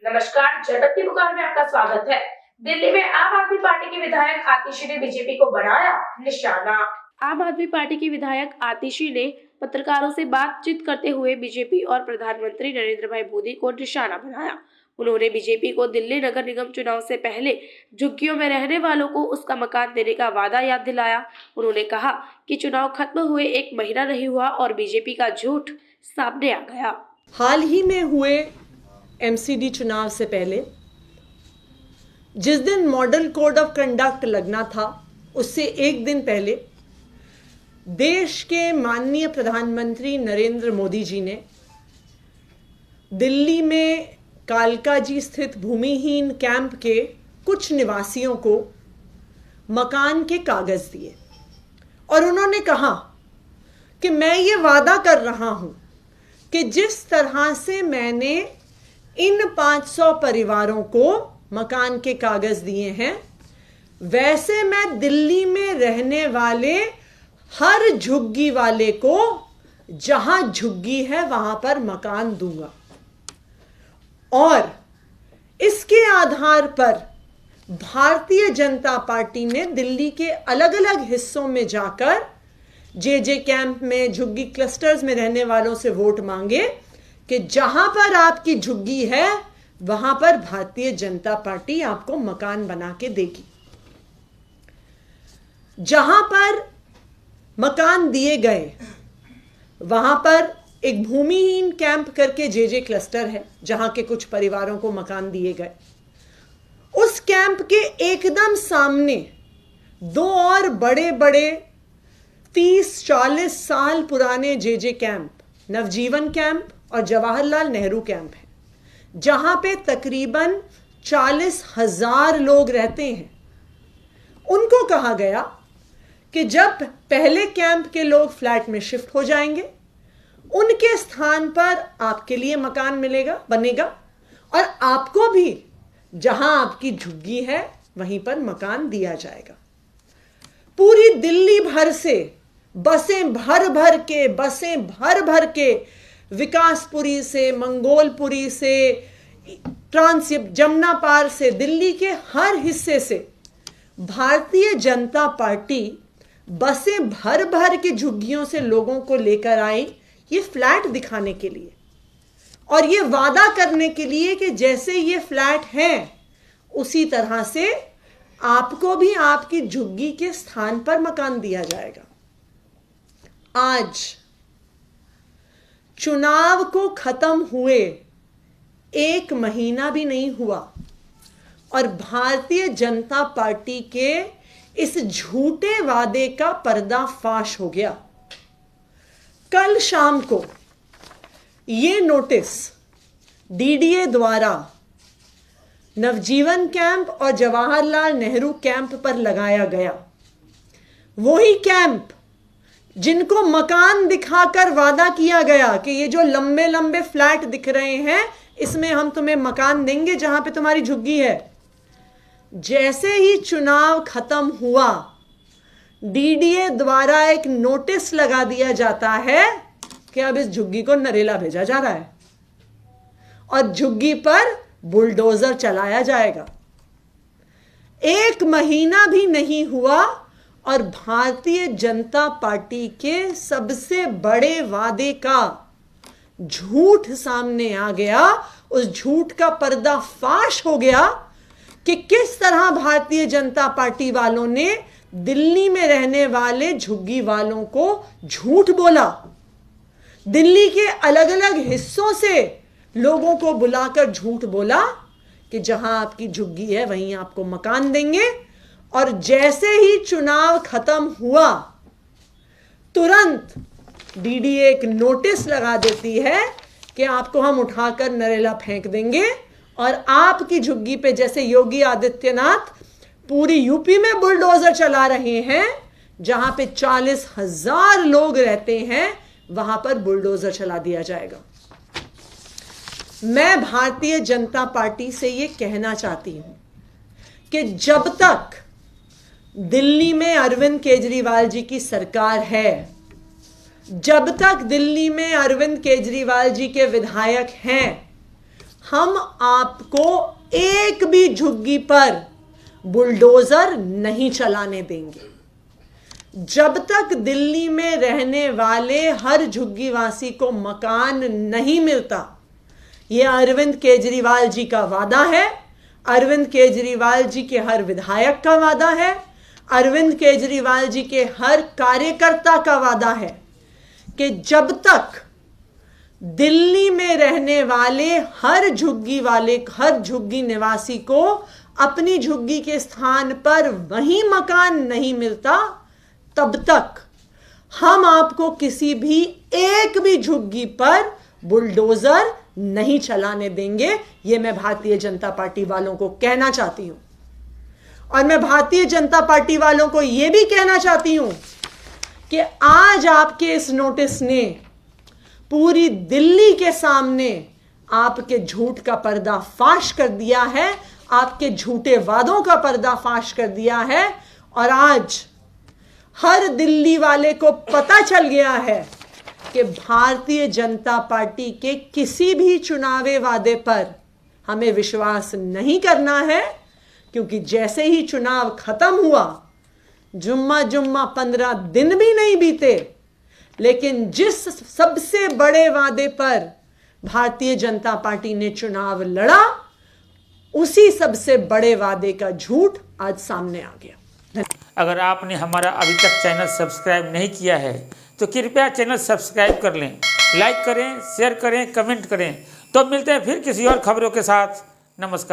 नमस्कार, जनपद पुकार में आपका स्वागत है। दिल्ली में आम आदमी पार्टी के विधायक आतिशी ने बीजेपी को बनाया निशाना। आम आदमी पार्टी के विधायक आतिशी ने पत्रकारों से बातचीत करते हुए बीजेपी और प्रधानमंत्री नरेंद्र भाई मोदी को निशाना बनाया। उन्होंने बीजेपी को दिल्ली नगर निगम चुनाव से पहले झुग्गियों में रहने वालों को उसका मकान देने का वादा याद दिलाया। उन्होंने कहा कि चुनाव खत्म हुए 1 महीना नहीं हुआ और बीजेपी का झूठ सामने आ गया। हाल ही में हुए एमसीडी चुनाव से पहले जिस दिन मॉडल कोड ऑफ कंडक्ट लगना था, उससे एक दिन पहले देश के माननीय प्रधानमंत्री नरेंद्र मोदी जी ने दिल्ली में कालकाजी स्थित भूमिहीन कैंप के कुछ निवासियों को मकान के कागज दिए और उन्होंने कहा कि मैं ये वादा कर रहा हूं कि जिस तरह से मैंने इन 500 परिवारों को मकान के कागज दिए हैं, वैसे मैं दिल्ली में रहने वाले हर झुग्गी वाले को जहां झुग्गी है वहां पर मकान दूंगा। और इसके आधार पर भारतीय जनता पार्टी ने दिल्ली के अलग अलग हिस्सों में जाकर जे कैंप में, झुग्गी क्लस्टर्स में रहने वालों से वोट मांगे कि जहां पर आपकी झुग्गी है वहां पर भारतीय जनता पार्टी आपको मकान बना के देगी। जहां पर मकान दिए गए वहां पर एक भूमिहीन कैंप करके जे क्लस्टर है, जहां के कुछ परिवारों को मकान दिए गए। उस कैंप के एकदम सामने 2 और बड़े बड़े 30-40 साल पुराने जे कैंप, नवजीवन कैंप और जवाहरलाल नेहरू कैंप है, जहां पे तकरीबन 40,000 लोग रहते हैं। उनको कहा गया कि जब पहले कैंप के लोग फ्लैट में शिफ्ट हो जाएंगे, उनके स्थान पर आपके लिए मकान बनेगा और आपको भी जहां आपकी झुग्गी है वहीं पर मकान दिया जाएगा। पूरी दिल्ली भर से बसें भर भर के विकासपुरी से, मंगोलपुरी से, जमुना पार से, दिल्ली के हर हिस्से से भारतीय जनता पार्टी बसें भर के झुग्गियों से लोगों को लेकर आई, ये फ्लैट दिखाने के लिए और ये वादा करने के लिए कि जैसे ये फ्लैट हैं उसी तरह से आपको भी आपकी झुग्गी के स्थान पर मकान दिया जाएगा। आज चुनाव को खत्म हुए 1 महीना भी नहीं हुआ और भारतीय जनता पार्टी के इस झूठे वादे का पर्दाफाश हो गया। कल शाम को ये नोटिस डीडीए द्वारा नवजीवन कैंप और जवाहरलाल नेहरू कैंप पर लगाया गया। वही कैंप जिनको मकान दिखाकर वादा किया गया कि ये जो लंबे लंबे फ्लैट दिख रहे हैं इसमें हम तुम्हें मकान देंगे जहां पे तुम्हारी झुग्गी है। जैसे ही चुनाव खत्म हुआ, डीडीए द्वारा एक नोटिस लगा दिया जाता है कि अब इस झुग्गी को नरेला भेजा जा रहा है और झुग्गी पर बुलडोजर चलाया जाएगा। 1 महीना भी नहीं हुआ और भारतीय जनता पार्टी के सबसे बड़े वादे का झूठ सामने आ गया। उस झूठ का पर्दाफाश हो गया कि किस तरह भारतीय जनता पार्टी वालों ने दिल्ली में रहने वाले झुग्गी वालों को झूठ बोला। दिल्ली के अलग अलग हिस्सों से लोगों को बुलाकर झूठ बोला कि जहां आपकी झुग्गी है वहीं आपको मकान देंगे और जैसे ही चुनाव खत्म हुआ तुरंत डीडीए एक नोटिस लगा देती है कि आपको हम उठाकर नरेला फेंक देंगे और आपकी झुग्गी पे जैसे योगी आदित्यनाथ पूरी यूपी में बुलडोजर चला रहे हैं, जहां पे 40,000 लोग रहते हैं वहां पर बुलडोजर चला दिया जाएगा। मैं भारतीय जनता पार्टी से यह कहना चाहती हूं कि जब तक दिल्ली में अरविंद केजरीवाल जी की सरकार है, जब तक दिल्ली में अरविंद केजरीवाल जी के विधायक हैं, हम आपको एक भी झुग्गी पर बुलडोजर नहीं चलाने देंगे। जब तक दिल्ली में रहने वाले हर झुग्गीवासी को मकान नहीं मिलता, यह अरविंद केजरीवाल जी का वादा है, अरविंद केजरीवाल जी के हर विधायक का वादा है, अरविंद केजरीवाल जी के हर कार्यकर्ता का वादा है कि जब तक दिल्ली में रहने वाले हर झुग्गी निवासी को अपनी झुग्गी के स्थान पर वही मकान नहीं मिलता, तब तक हम आपको किसी भी एक भी झुग्गी पर बुलडोजर नहीं चलाने देंगे। यह मैं भारतीय जनता पार्टी वालों को कहना चाहती हूं। और मैं भारतीय जनता पार्टी वालों को यह भी कहना चाहती हूं कि आज आपके इस नोटिस ने पूरी दिल्ली के सामने आपके झूठ का पर्दाफाश कर दिया है, आपके झूठे वादों का पर्दाफाश कर दिया है। और आज हर दिल्ली वाले को पता चल गया है कि भारतीय जनता पार्टी के किसी भी चुनावी वादे पर हमें विश्वास नहीं करना है, क्योंकि जैसे ही चुनाव खत्म हुआ, जुम्मा 15 दिन भी नहीं बीते, लेकिन जिस सबसे बड़े वादे पर भारतीय जनता पार्टी ने चुनाव लड़ा, उसी सबसे बड़े वादे का झूठ आज सामने आ गया। अगर आपने हमारा अभी तक चैनल सब्सक्राइब नहीं किया है तो कृपया चैनल सब्सक्राइब कर लें, लाइक करें, शेयर करें, कमेंट करें। तो मिलते हैं फिर किसी और खबरों के साथ। नमस्कार।